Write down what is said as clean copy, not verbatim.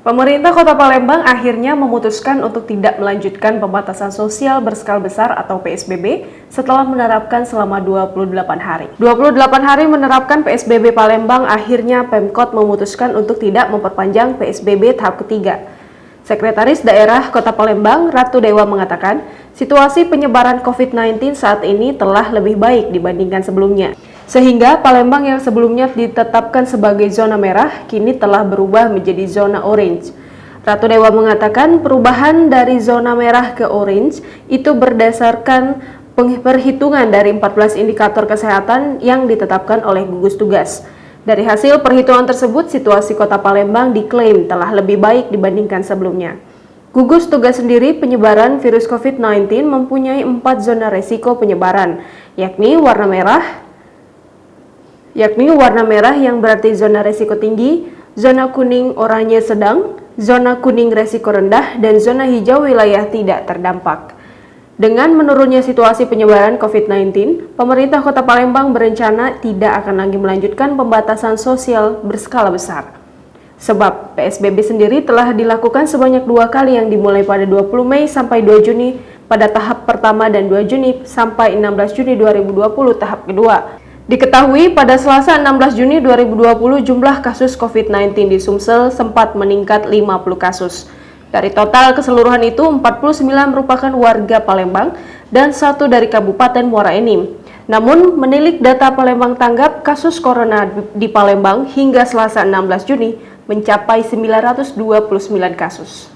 Pemerintah Kota Palembang akhirnya memutuskan untuk tidak melanjutkan pembatasan sosial berskala besar atau PSBB setelah menerapkan selama 28 hari. 28 hari menerapkan PSBB Palembang, akhirnya Pemkot memutuskan untuk tidak memperpanjang PSBB tahap ketiga. Sekretaris Daerah Kota Palembang, Ratu Dewa mengatakan, situasi penyebaran COVID-19 saat ini telah lebih baik dibandingkan sebelumnya. Sehingga Palembang yang sebelumnya ditetapkan sebagai zona merah, kini telah berubah menjadi zona orange. Ratu Dewa mengatakan perubahan dari zona merah ke orange itu berdasarkan perhitungan dari 14 indikator kesehatan yang ditetapkan oleh gugus tugas. Dari hasil perhitungan tersebut, situasi Kota Palembang diklaim telah lebih baik dibandingkan sebelumnya. Gugus tugas sendiri penyebaran virus COVID-19 mempunyai 4 zona resiko penyebaran, yakni warna merah yang berarti zona resiko tinggi, zona kuning oranye sedang, zona kuning resiko rendah, dan zona hijau wilayah tidak terdampak. Dengan menurunnya situasi penyebaran COVID-19, pemerintah Kota Palembang berencana tidak akan lagi melanjutkan pembatasan sosial berskala besar. Sebab PSBB sendiri telah dilakukan sebanyak 2 kali, yang dimulai pada 20 Mei sampai 2 Juni pada tahap pertama dan 2 Juni sampai 16 Juni 2020 tahap kedua. Diketahui pada Selasa 16 Juni 2020 jumlah kasus COVID-19 di Sumsel sempat meningkat 50 kasus. Dari total keseluruhan itu 49 merupakan warga Palembang dan 1 dari Kabupaten Muara Enim. Namun menilik data Palembang tanggap, kasus corona di Palembang hingga Selasa 16 Juni mencapai 929 kasus.